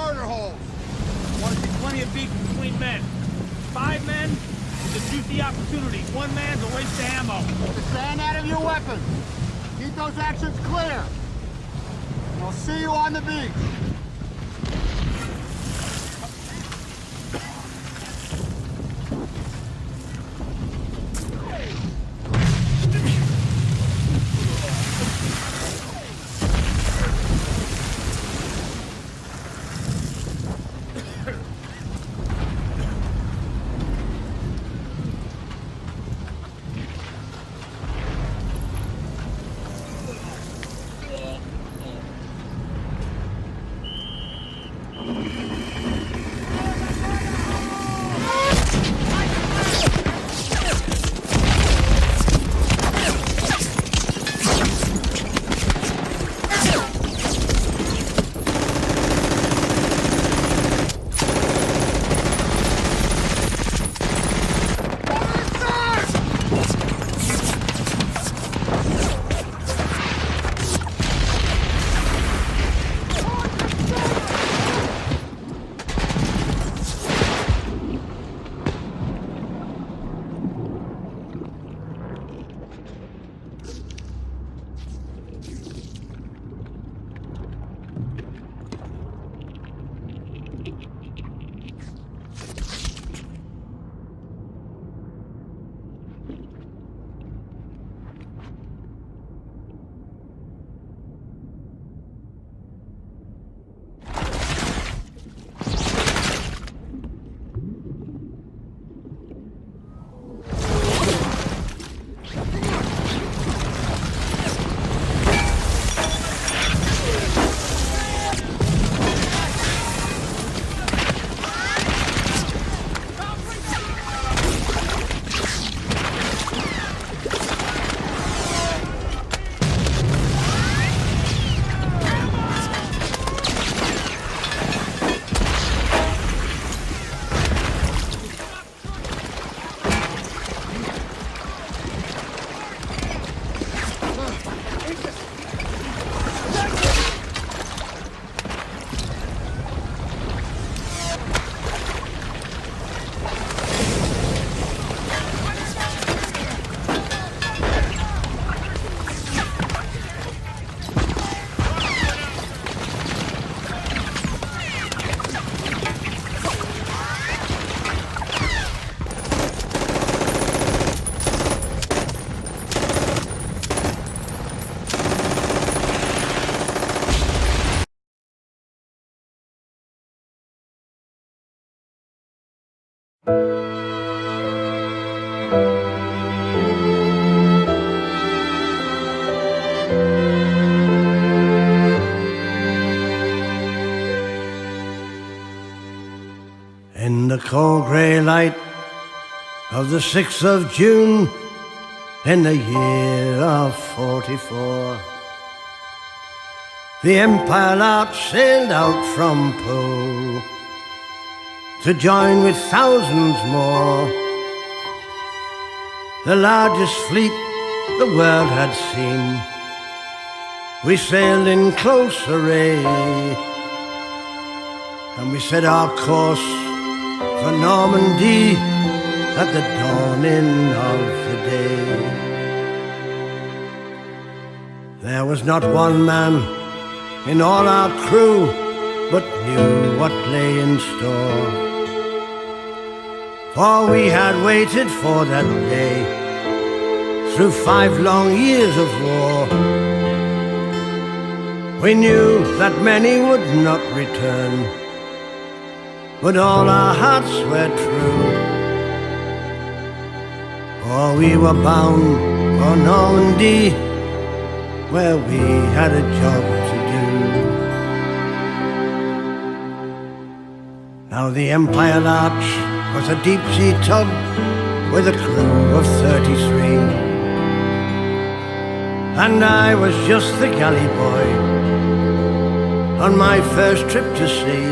murder holes. I want to see plenty of beef between men. 5 men is a juicy opportunity. 1 man's a waste of ammo. Just stand out of your weapons. Keep those actions clear. And I'll see you on the beach. In the cold grey light of the 6th of June in the year of 44, the Empire Lark sailed out from Pole to join with thousands more, the largest fleet the world had seen. We sailed in close array, and we set our course for Normandy at the dawning of the day. There was not one man in all our crew but knew what lay in store, for we had waited for that day through 5 long years of war. We knew that many would not return, but all our hearts were true, for we were bound for Normandy, where we had a job to do. Now the Empire Lark was a deep-sea tug with a crew of 33, and I was just the galley boy on my first trip to sea.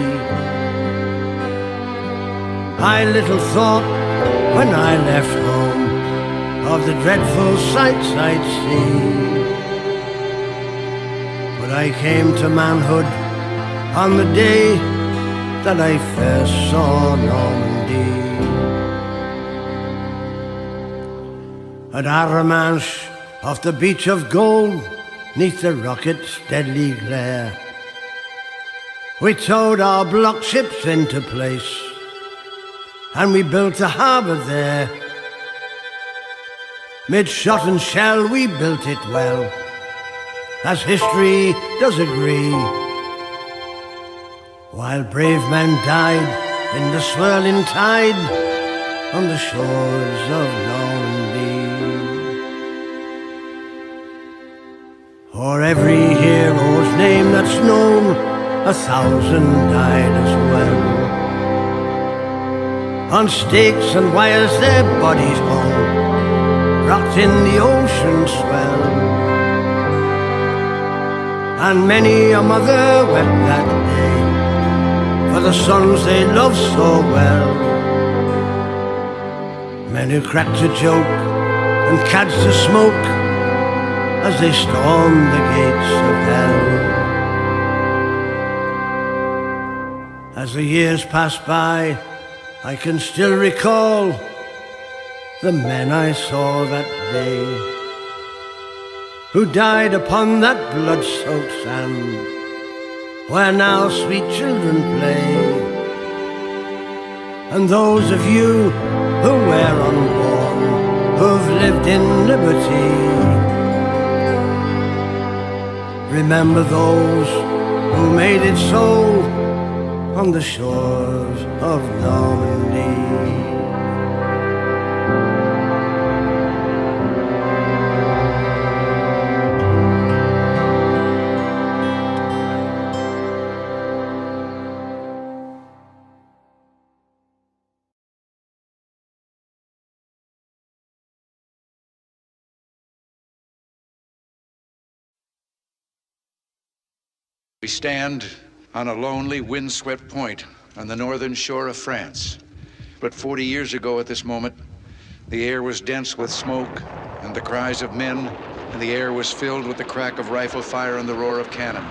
I little thought when I left home of the dreadful sights I'd see, but I came to manhood on the day that I first saw Normandy. At Arromanches, off the beach of gold, 'neath the rocket's deadly glare, we towed our block ships into place, and we built a harbour there. Mid shot and shell we built it well, as history does agree, while brave men died in the swirling tide on the shores of Normandy. For every hero's name that's known, 1,000 died as well. On stakes and wires their bodies hung, rocked in the ocean swell. And many a mother wept that day for the sons they loved so well. Men who cracked a joke and cadged a smoke as they stormed the gates of hell. As the years pass by, I can still recall the men I saw that day, who died upon that blood-soaked sand, where now sweet children play. And those of you who were unborn, who've lived in liberty, remember those who made it so on the shores of Normandy. We stand on a lonely, windswept point on the northern shore of France. But 40 years ago at this moment, the air was dense with smoke and the cries of men, and the air was filled with the crack of rifle fire and the roar of cannon.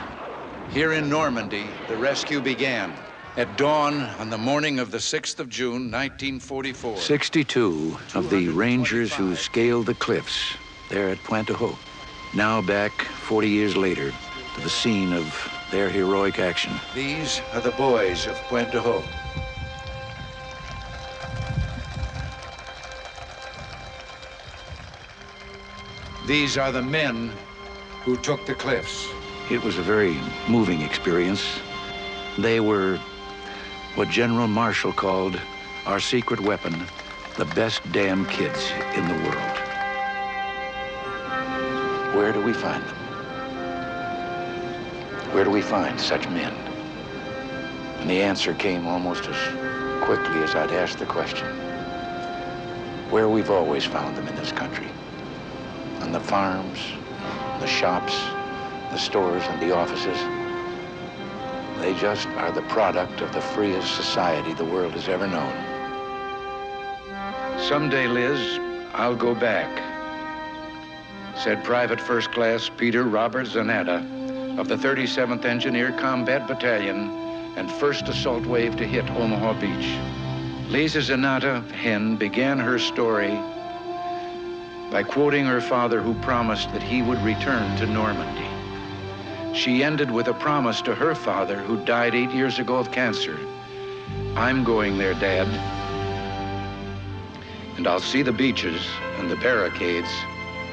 Here in Normandy, the rescue began at dawn on the morning of the 6th of June, 1944. 62 of the Rangers who scaled the cliffs there at Pointe du Hoc, now back 40 years later to the scene of their heroic action. These are the boys of Pointe du Hoc. These are the men who took the cliffs. It was a very moving experience. They were what General Marshall called our secret weapon, the best damn kids in the world. Where do we find them? Where do we find such men? And the answer came almost as quickly as I'd asked the question. Where we've always found them in this country. On the farms, the shops, the stores, and the offices. They just are the product of the freest society the world has ever known. Someday, Liz, I'll go back, said Private First Class Peter Robert Zanatta of the 37th Engineer Combat Battalion and 1st Assault Wave to hit Omaha Beach. Lisa Zanatta Henn began her story by quoting her father, who promised that he would return to Normandy. She ended with a promise to her father, who died 8 years ago of cancer. I'm going there, Dad, and I'll see the beaches and the barricades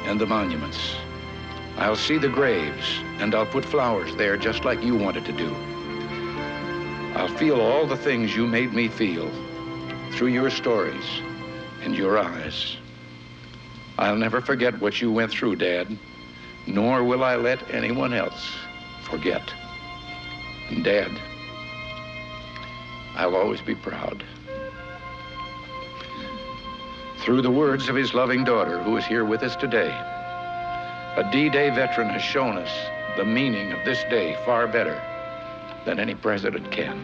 and the monuments. I'll see the graves, and I'll put flowers there just like you wanted to do. I'll feel all the things you made me feel through your stories and your eyes. I'll never forget what you went through, Dad, nor will I let anyone else forget. And Dad, I'll always be proud. Through the words of his loving daughter, who is here with us today, a D-Day veteran has shown us the meaning of this day far better than any president can.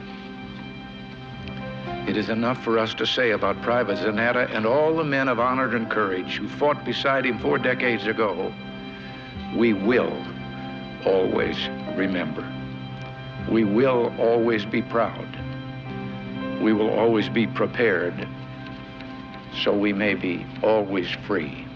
It is enough for us to say about Private Zanatta and all the men of honor and courage who fought beside him 4 decades ago. We will always remember. We will always be proud. We will always be prepared, so we may be always free.